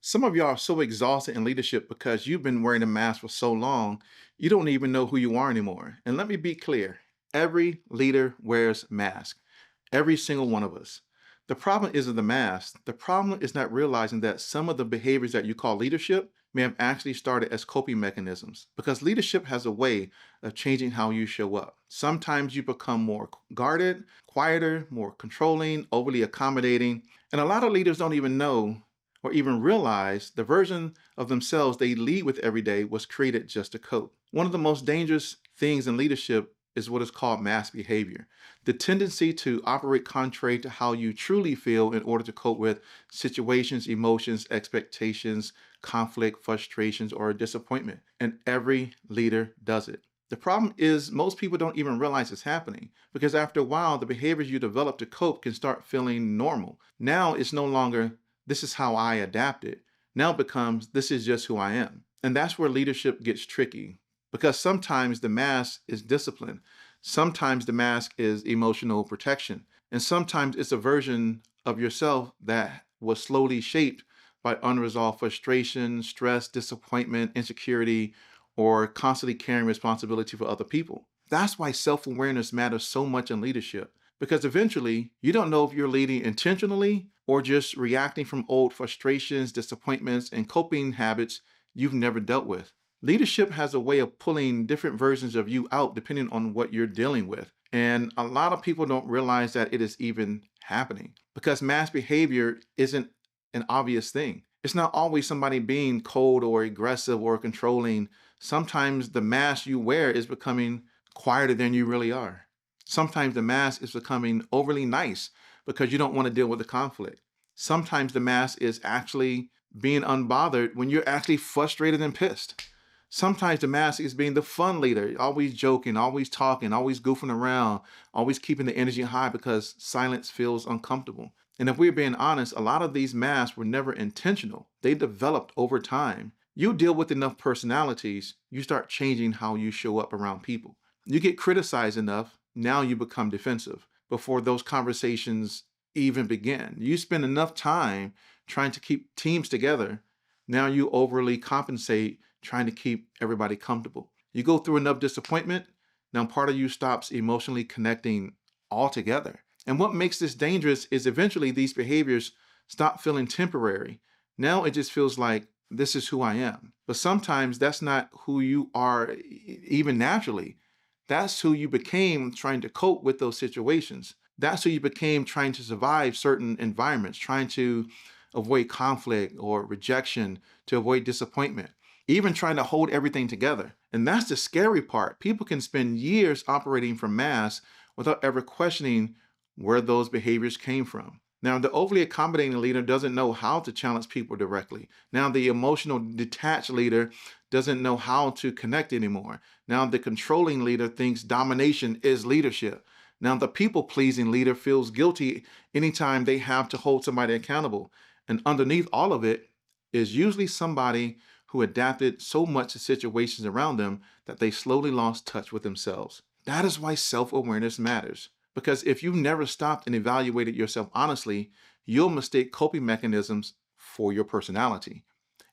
Some of y'all are so exhausted in leadership because you've been wearing a mask for so long, you don't even know who you are anymore. And let me be clear, every leader wears mask, every single one of us. The problem isn't the mask. The problem is not realizing that some of the behaviors that you call leadership may have actually started as coping mechanisms because leadership has a way of changing how you show up. Sometimes you become more guarded, quieter, more controlling, overly accommodating, and a lot of leaders don't even know or even realize the version of themselves they lead with every day was created just to cope. One of the most dangerous things in leadership is what is called mass behavior, the tendency to operate contrary to how you truly feel in order to cope with situations, emotions, expectations, conflict, frustrations, or disappointment. And every leader does it. The problem is most people don't even realize it's happening because after a while, the behaviors you develop to cope can start feeling normal. Now it's no longer this is how I adapted. Now it becomes this is just who I am. And that's where leadership gets tricky because sometimes the mask is discipline, sometimes the mask is emotional protection, and sometimes it's a version of yourself that was slowly shaped by unresolved frustration, stress, disappointment, insecurity, or constantly carrying responsibility for other people. That's why self awareness matters so much in leadership because eventually you don't know if you're leading intentionally or just reacting from old frustrations, disappointments, and coping habits you've never dealt with. Leadership has a way of pulling different versions of you out depending on what you're dealing with. And a lot of people don't realize that it is even happening because mass behavior isn't an obvious thing. It's not always somebody being cold or aggressive or controlling. Sometimes the mask you wear is becoming quieter than you really are. Sometimes the mask is becoming overly nice because you don't want to deal with the conflict. Sometimes the mask is actually being unbothered when you're actually frustrated and pissed. Sometimes the mask is being the fun leader, always joking, always talking, always goofing around, always keeping the energy high because silence feels uncomfortable. And if we're being honest, a lot of these masks were never intentional. They developed over time. You deal with enough personalities, you start changing how you show up around people. You get criticized enough, now you become defensive before those conversations even begin. You spend enough time trying to keep teams together, now you overly compensate trying to keep everybody comfortable. You go through enough disappointment, now part of you stops emotionally connecting altogether. And what makes this dangerous is eventually these behaviors stop feeling temporary. Now it just feels like this is who I am. But sometimes that's not who you are even naturally. That's who you became trying to cope with those situations. That's who you became trying to survive certain environments, trying to avoid conflict or rejection, to avoid disappointment, even trying to hold everything together. And that's the scary part. People can spend years operating from masks without ever questioning where those behaviors came from. Now, the overly accommodating leader doesn't know how to challenge people directly. Now, the emotional detached leader doesn't know how to connect anymore. Now, the controlling leader thinks domination is leadership. Now, the people pleasing leader feels guilty anytime they have to hold somebody accountable. And underneath all of it is usually somebody who adapted so much to situations around them that they slowly lost touch with themselves. That is why self awareness matters. Because if you've never stopped and evaluated yourself honestly, you'll mistake coping mechanisms for your personality.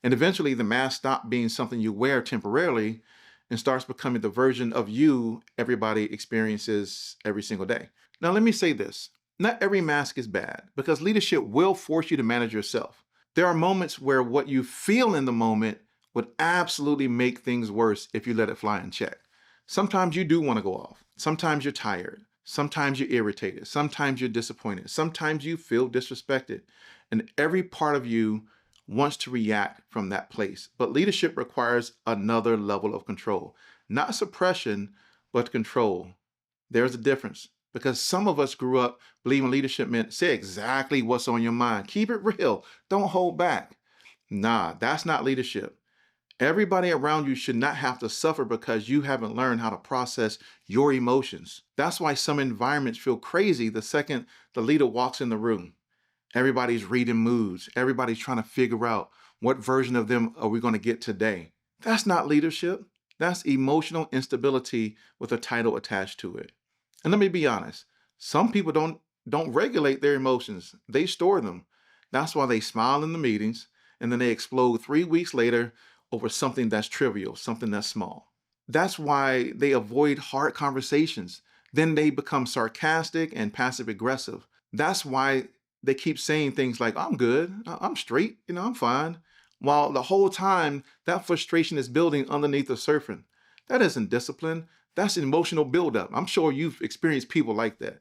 And eventually, the mask stops being something you wear temporarily and starts becoming the version of you everybody experiences every single day. Now, let me say this. Not every mask is bad because leadership will force you to manage yourself. There are moments where what you feel in the moment would absolutely make things worse if you let it fly in check. Sometimes you do want to go off. Sometimes you're tired. Sometimes you're irritated. Sometimes you're disappointed. Sometimes you feel disrespected. And every part of you wants to react from that place. But leadership requires another level of control, not suppression, but control. There's a difference because some of us grew up believing leadership meant say exactly what's on your mind. Keep it real. Don't hold back. Nah, that's not leadership. Everybody around you should not have to suffer because you haven't learned how to process your emotions. That's why some environments feel crazy the second the leader walks in the room. Everybody's reading moods. Everybody's trying to figure out what version of them are we going to get today. That's not leadership. That's emotional instability with a title attached to it. And let me be honest, some people don't regulate their emotions. They store them. That's why they smile in the meetings. and then they explode 3 weeks later over something that's trivial, something that's small. That's why they avoid hard conversations. Then they become sarcastic and passive aggressive. That's why they keep saying things like, I'm good, I'm straight, I'm fine. While the whole time that frustration is building underneath the surface. That isn't discipline, that's emotional buildup. I'm sure you've experienced people like that.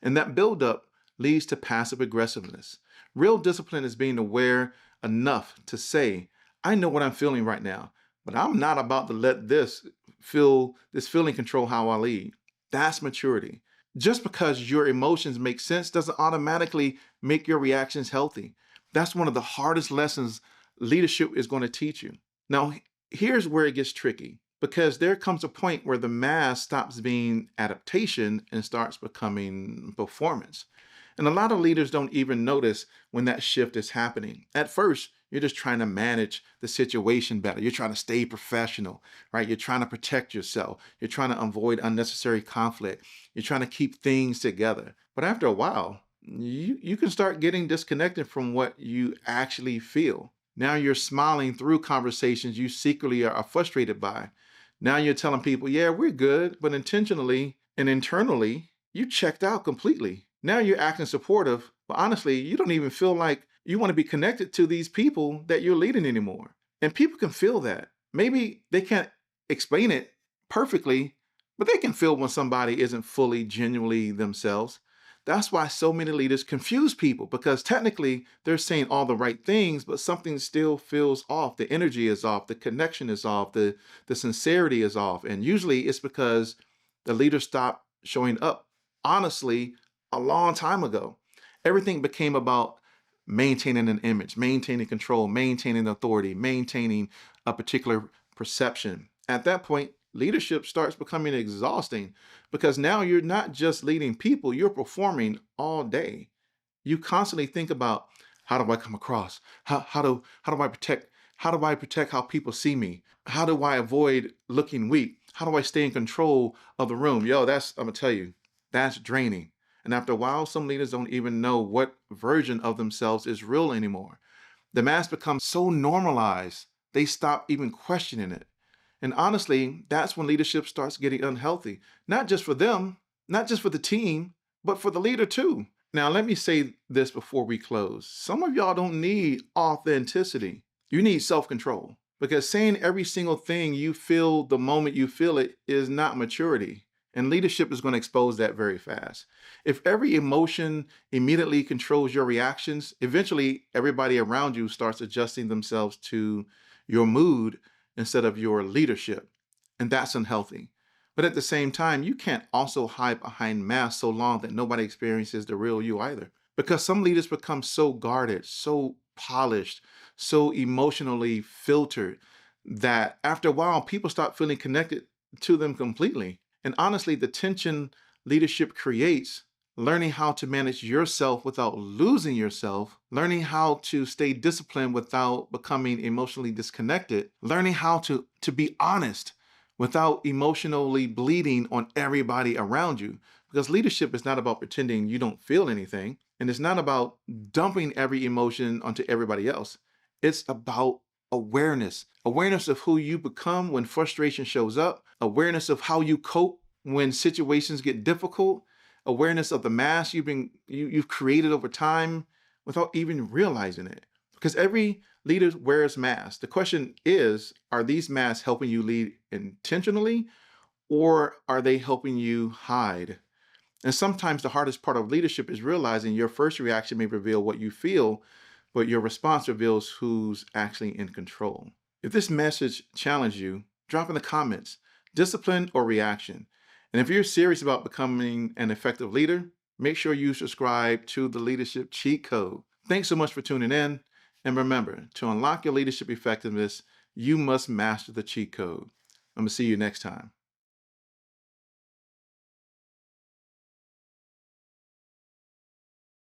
And that buildup leads to passive aggressiveness. Real discipline is being aware enough to say, I know what I'm feeling right now, but I'm not about to let this feeling control how I lead. That's maturity. Just because your emotions make sense doesn't automatically make your reactions healthy. That's one of the hardest lessons leadership is going to teach you. Now, here's where it gets tricky because there comes a point where the mask stops being adaptation and starts becoming performance. And a lot of leaders don't even notice when that shift is happening. At first, you're just trying to manage the situation better. You're trying to stay professional, right? You're trying to protect yourself. You're trying to avoid unnecessary conflict. You're trying to keep things together. But after a while, you can start getting disconnected from what you actually feel. Now you're smiling through conversations you secretly are frustrated by. Now you're telling people, yeah, we're good, but intentionally and internally, you checked out completely. Now you're acting supportive, but honestly, you don't even feel like you want to be connected to these people that you're leading anymore. And people can feel that. Maybe they can't explain it perfectly, but they can feel when somebody isn't fully, genuinely themselves. That's why so many leaders confuse people because technically they're saying all the right things, but something still feels off. The energy is off, the connection is off, the sincerity is off. And usually it's because the leader stopped showing up honestly a long time ago. Everything became about maintaining an image, maintaining control, maintaining authority, maintaining a particular perception. At that point, leadership starts becoming exhausting because now you're not just leading people, you're performing all day. You constantly think about how do I come across? How do I protect how people see me? How do I avoid looking weak? How do I stay in control of the room? Yo, I'm gonna tell you, that's draining. And after a while, some leaders don't even know what version of themselves is real anymore. The mask becomes so normalized, they stop even questioning it. And honestly, that's when leadership starts getting unhealthy, not just for them, not just for the team, but for the leader too. Now, let me say this before we close. Some of y'all don't need authenticity. You need self control because saying every single thing you feel the moment you feel it is not maturity. And leadership is going to expose that very fast. If every emotion immediately controls your reactions, eventually everybody around you starts adjusting themselves to your mood instead of your leadership. And that's unhealthy. But at the same time, you can't also hide behind masks so long that nobody experiences the real you either. Because some leaders become so guarded, so polished, so emotionally filtered that after a while, people stop feeling connected to them completely. And honestly, the tension leadership creates, learning how to manage yourself without losing yourself, learning how to stay disciplined without becoming emotionally disconnected, learning how to be honest without emotionally bleeding on everybody around you. Because leadership is not about pretending you don't feel anything, and it's not about dumping every emotion onto everybody else. It's about awareness of who you become when frustration shows up, awareness of how you cope when situations get difficult, awareness of the mask you've created over time without even realizing it. Because every leader wears masks. The question is, are these masks helping you lead intentionally or are they helping you hide? And sometimes the hardest part of leadership is realizing your first reaction may reveal what you feel, but your response reveals who's actually in control. If this message challenged you, drop in the comments, discipline or reaction. And if you're serious about becoming an effective leader, make sure you subscribe to the Leadership Cheat Code. Thanks so much for tuning in. And remember, to unlock your leadership effectiveness, you must master the cheat code. I'm going to see you next time.